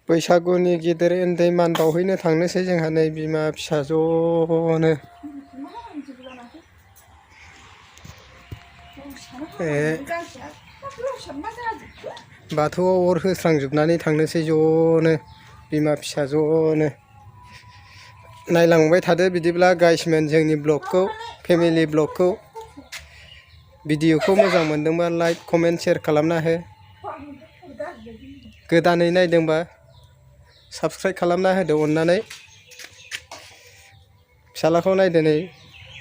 बैसागुनि गिदिर उन्दै मान बावहैनो थांनोसै जोंहा नै बिमा फिसाज'नो बाथौआव अर होस्रांजोबनानै थांनोसै ज'नो बिमा फिसाज'नो नायलांबाय थादो बिदिब्ला गाइसमोन जोंनि ब्लगखौ फेमिलि ब्लगखौ भिडिअखौ मोजां मोनदोंबा लाइक कमेन्ट शेयार खालामना हो गोदानै नायदोंबा साबस्क्राइब खालामना होदो अननानै फिसालाखौ नायदो नै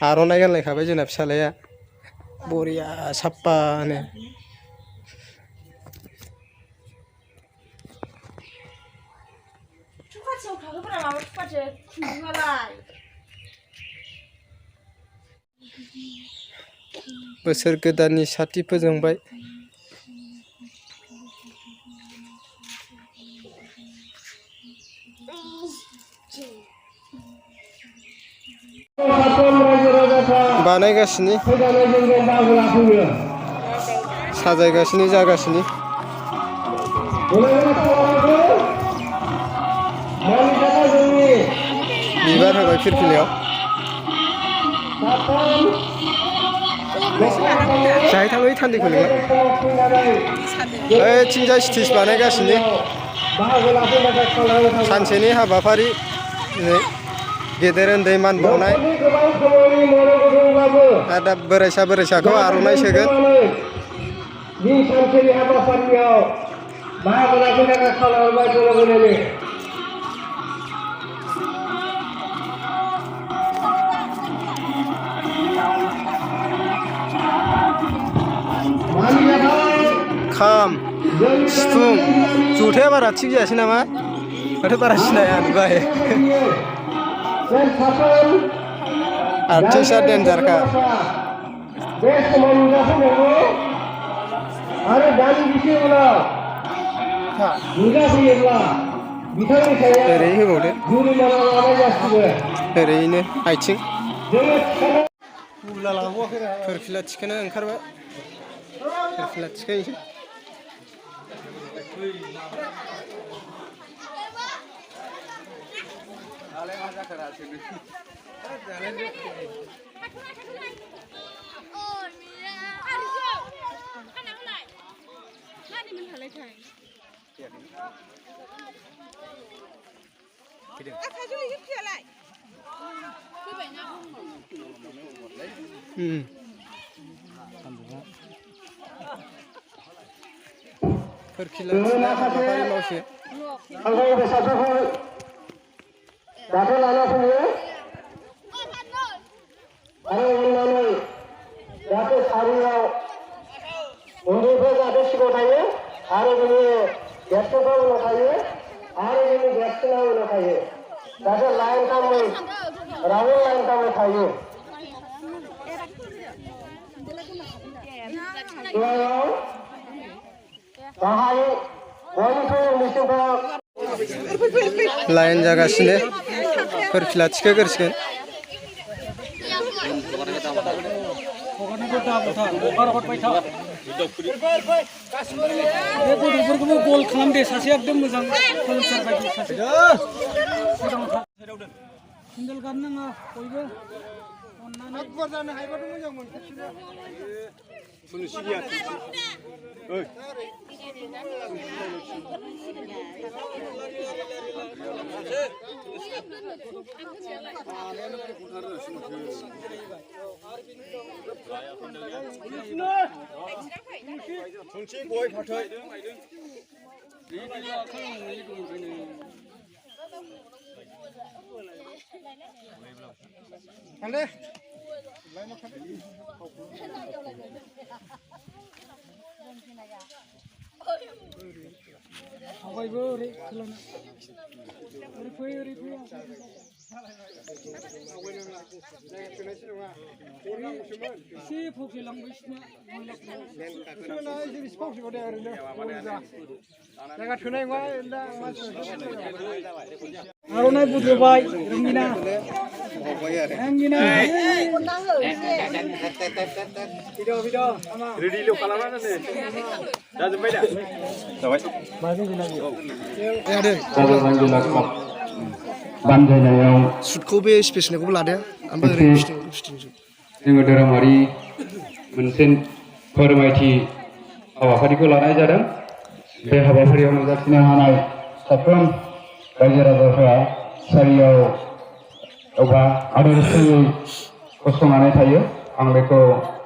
आर'नाइ गानलायखाबाय जोंना फिसालाया बरिया साफ्फानो बोसोर गोदाननि साथि फोजोंबाय बानायगासिनो साजायगासिनो जागासिनो बिबार होबाय फिरफिलियाव जाहै थाङै थान्दैखौ नोङो ओइथिंजाय स्टेज बानायगासिनो सानसेनि हाबाफारि गेदेर उन्दै मान बावनाय आरो दा बोराइसाखौ आर'नाइ सोगोन सानसेनि हाबाफारियाव बाहागो लाफैनो थाखाय खावलायहरबाय गले-गलेनो खाम सिफुं जथाया बारा थिग जायासै नामा माथो बारा सिनाया नुबाय आर्टिस्टआ डेन्जारखा बे समाव नुजाफैनांगौ आरो दान्दिसे उनाव नुजाफैयोब्ला बिथांनि सायाव ओरै होबावदो जुरिमाना लानाय जासिगोन ओरैनो आथिं फिरफिला थिखोनो ओंखारबाय फिरफिला थिखोनोसै फिरफिला थिखोनाय हाबाफारि मावसै दाथ' लाना फैयो आरो अननानै जाहाथे सारियाव उन्दैफोर जाहाथे सिगाङाव थायो आरो जोंनि देरसिनफ्रा उनाव थायो आरो जोंनि देरसिना उनाव थायो जाहाथे लाइन खालामै राउन्ड लाइन खालामै थायो गाहाय बयनिख्रुइ उन्दैसिनफ्रा लाइन जागासिनो फिरफिला थिखोगोरसिगोन गथ'फोरखौबो गल खालामदे सासे एकदम मोजां कलसार बायदि सासे सिंगेल गान नाङा बयबो अननानै एकबार जानो हायोबाथ' मोजां मोनखासिनो गय फाथै आवगायबो ओरै खोलाना ओरै फै ओरै फै एसे फावफिलांबायसिना जायगा थोनाय नङा आर'नाइ बुद्रुबाय रंगिना रंगिना रेडिल' खालामनानै जाजोब्बाय दा जाबाय बानजायनायाव सुटखौ बे स्पेसियलखौबो लादो ओमफ्राय ओरै जोङो धोरोमारि मोनसे फोरमायथि हाबाफारिखौ लानाय जादों। बे हाबाफारियाव नुजाथिनो हानाय साफ्रोम रायजो राजाफ्रा सारियाव एबा आदर्शयै गसंनानै थायो। आं बेखौ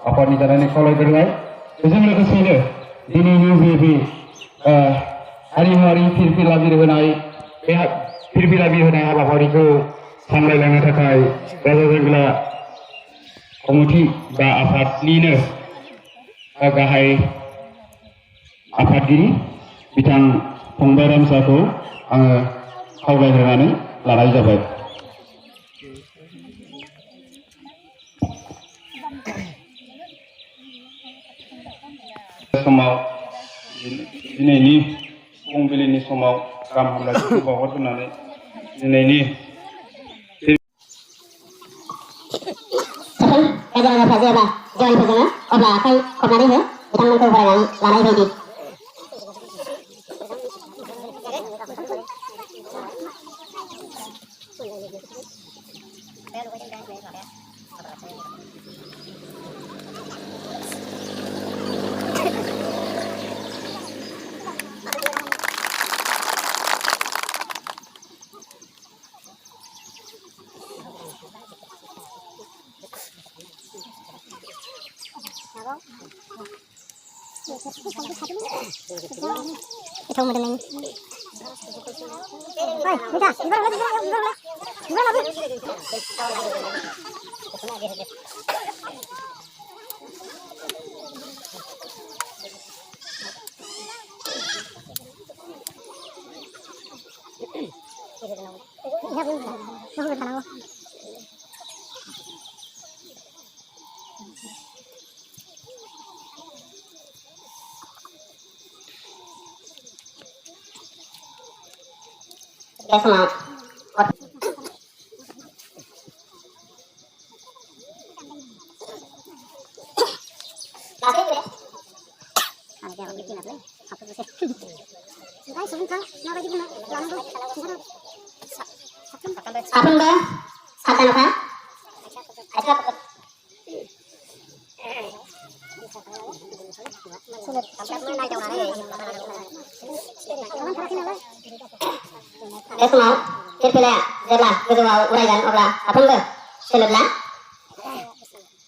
आफादनि जानानै खावलायग्रोबाय। बेजों लोगोसेनो दिनैनि बे हारिमुआरि फिरफिला बिरहोनाय बे फिरफिला बिरहोनाय हाबाफारिखौ सामलायलांनो थाखाय राजा जोंगोला कमिटि बा आफादनिनो गाहाय आफादगिरि बिथां फंबाय रामसाखौ आङो खावलायग्रोनानै लानाय जाबाय। समाव दिनैनि फुंबिलिनि समाव गाहाम हामलायथिखौ बावहरग्रोनानै दिनैनि रायजो राजाफ्रा जेब्ला जेवारि फोजोङो अब्ला आखाइ खबनानै हो बिथांमोनखौ बरायनानै लानाय बायदि। Itu mau dengan Hai, udah, gimana lagi? Gimana lagi? Ya semangat. Sapunga, Satanaka, Esmal, Kirpila, Zebla, Gudua, Urayan, Obla, Apunga, Silubla,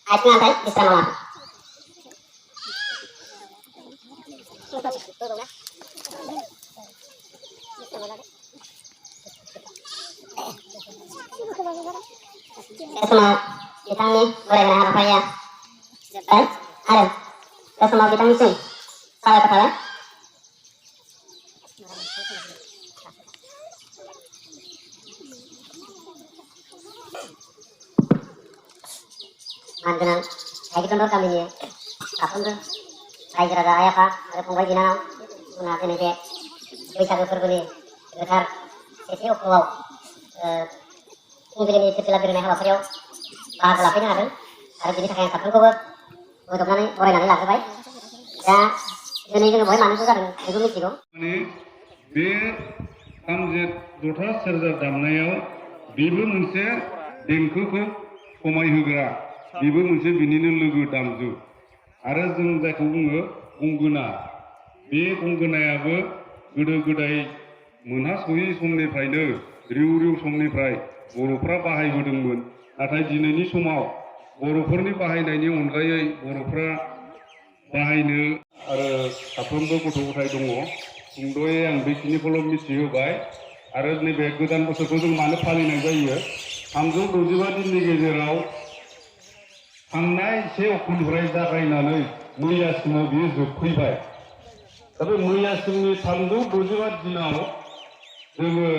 Aismantai, Isramala. Esmal, Kitani, Urayan, Harapaya, Baik, Adam, Esmal, Kitani, Sing, Salah Kepala. Dengan kayak gitu kami ni, kapun tu, kayak jaga ayah pak, ada punggai jinau, guna tu ni je, bisa berbeli, besar, setiap pulau, mungkin ini kecil lebih rendah apa bahasa lapisnya ada, ada jenis kayak kapun kau, untuk mana orang nanti langsung baik, ya, jenis itu boleh mana tu kan, itu mesti kau. Ini, be, kamjet dota serza damnayau, bibu munse, dengkuku, komai hugra. बेबो मोनसे बिनिनो लोगो दामजु आरो जों जायखौ बुङो गंगोना बे गंगोनायाबो गोदो गोदाय मोनहासयै समनिफ्रायनो रिउ रिउ समनिफ्राय बर'फ्रा बाहायबोदोंमोन नाथाय दिनैनि समाव बर'फोरनि बाहायनायनि अनगायै बर'फ्रा बाहायनो आरो साफ्रोमबो गथ' गथाय दङ सुंद'यै आं बेखिनिखौल' मिथिहोबाय आरो नैबे गोदान बोसोरखौ जों मानो फालिनाय जायो 365 दिननि गेजेराव थांनाय 1 अक्ट'निफ्राय जागायनानै मैयासिमाव बियो जोबफैबाय दा बे मैयासिमनि 365 दिनाव जोङो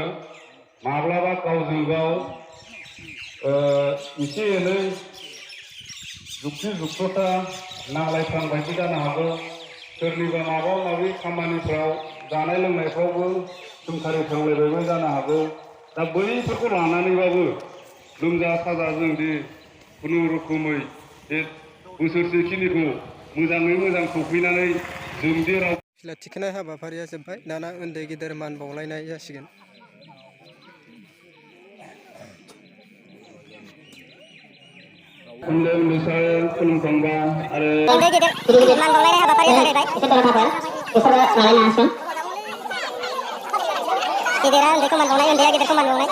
माब्लाबा गावजों गाव एसे एनै जुक्ति जुक्तता नांलायफ्रां बायदि जानो हागौ सोरनिबा माबा माबि खामानिफ्राव जानाय लोंनायफ्रावबो सोंखारि थांलायबायबो जानो हागौ दा बैफोरखौ लानानैबाबो लोमजा साजा जोंदि खुनुरुखुमै बे बोसोरसेखिनिखौ मोजाङै मोजां सफैनानै जोंदि राव फिला थिखोनाय हाबाफारिया जोब्बाय दाना उन्दै गेदेर मान बावलायनाय जासिगोन उन्दै उन्दैसाय खुलुमखांबा आरो उन्दै गेदेर मान बावलायनाय हाबाफारिया जागायबाय बिसोर लालायनो हासिगोन गेदेरा उन्दैखौ मान बावनाय उन्दैया गेदेरखौ मान बावनाय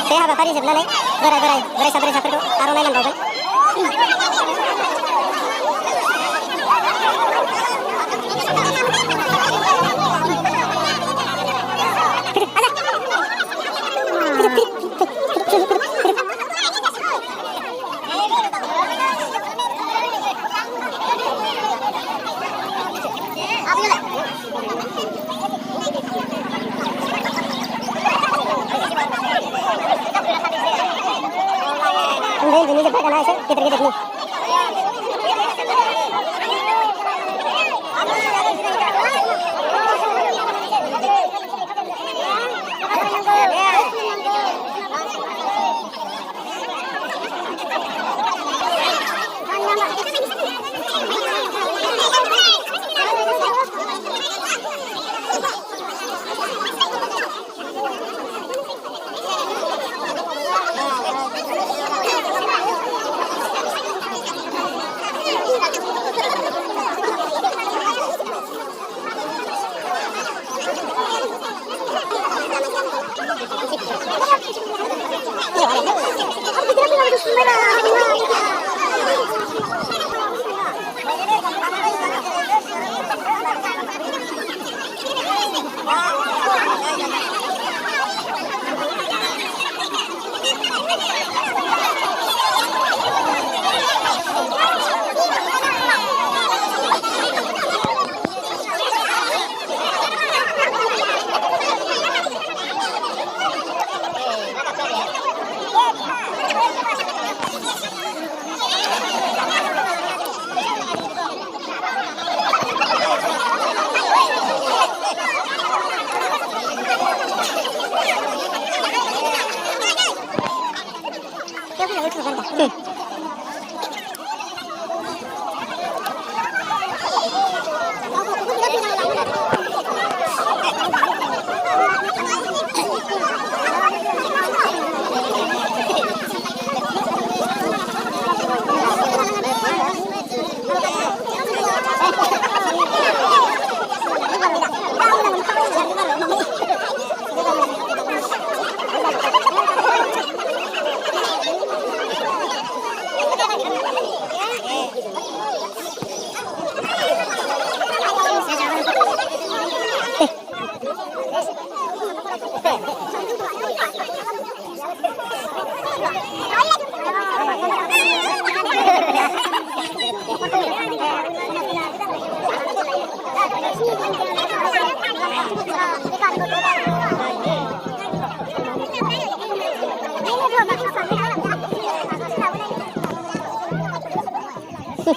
बे हाबाफारि जोबनानै बोरायसा बोरायसाफोरखौ आर'नाइ मान बावगोन उन्दै जोब्बाय दाना एसे गेदेर गेदेरनि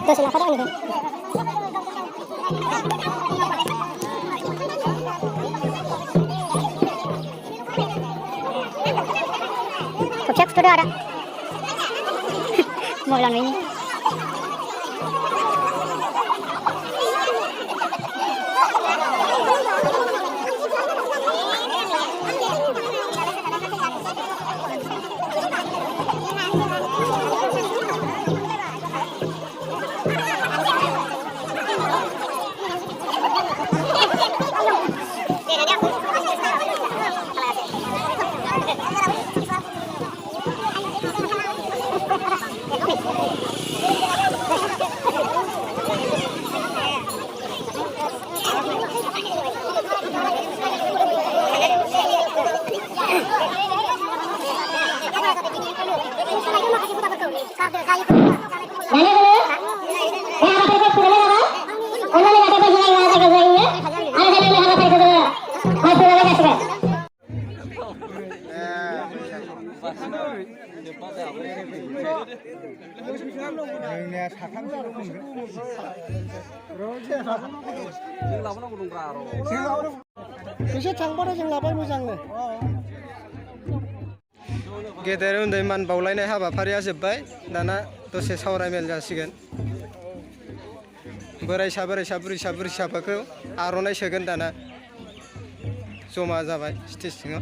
Terus kenapa dah ni? Kocak sudah ada. Mau bilang ini. जोंनिया साथामसोल' मोनगोन जों लाबोनांगौ दंब्रा बिसोर थांबाथाय जों लाबाय मोजांनो गेदेर उन्दै मान बावलायनाय हाबाफारिया जोब्बाय दाना दसे सावरायमेल जासिगोन बोराइसा बुरैसाफोरखौ आर'नाइ सोगोन दाना जमा जाबाय स्टेज सिङाव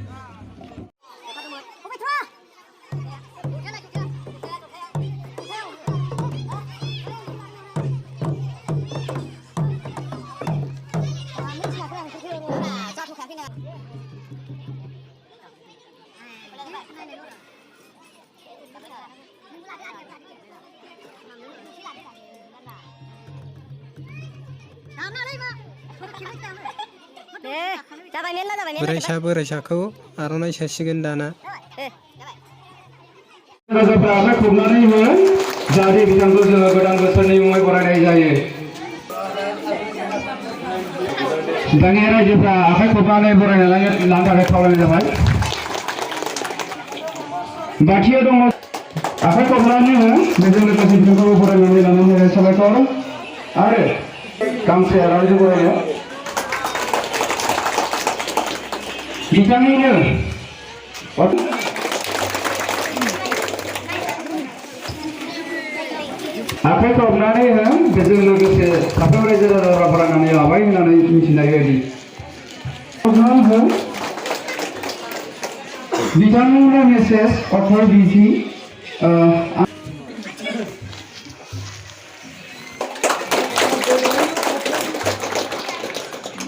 बोराइसाखौ आर'नाइ सोसिगोन दाना राजाफ्रा आखाइ खबनानै हो जाहाथे बिथांखौ जोङो गोदान बोसोरनि मुङै बरायनाय जायो दानिया रायजोफ्रा आखाइ खबनानै बरायनानै लानो थाखाय खावलायनाय जाबाय बाथिया दङ आखाइ खबनानै हो बेजों लोगोसे बिथांखौ बरायनानै लानो थाखाय साबायखर आरो गांसे आर'नाइजों बरायनो बिथांनिनो आखाइ खबनानै हो बेजों लोगोसे साफ्रोम रायजो राजाफ्रा बरायनानै लाबाय होननानै मिथिनाय बायदि हो बिथांनिनो मेसेज अथर बिजि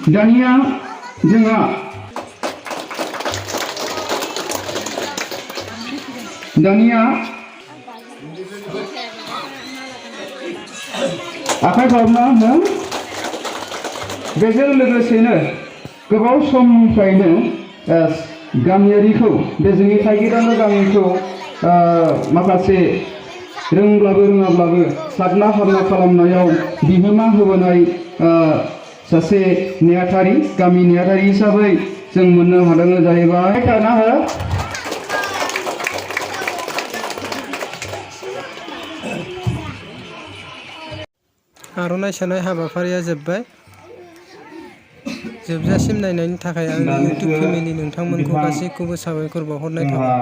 दानिया जोंहा आखाइ खबना हो बेजों लोगोसेनो गोबाव समनिफ्रायनो गामियारिखौ बे जोंनि थागिरानो गामिखौ माखासे रोंब्लाबो रोङाब्लाबो सारना हाबना खालामनायाव बिहोमा होबोनाय सासे नेहाथारि गामि नेहाथारि हिसाबै जों मोननो हादों जाहैबाय थाना हो आर'नाइ सोनाय हाबाफारिया जोब्बाय जोबजासिम नायनायनि थाखाय आंनि इउटिउब फेमिलि नोंथांमोनखौ गासैखौबो साबायखर बावहरनाय थाबाय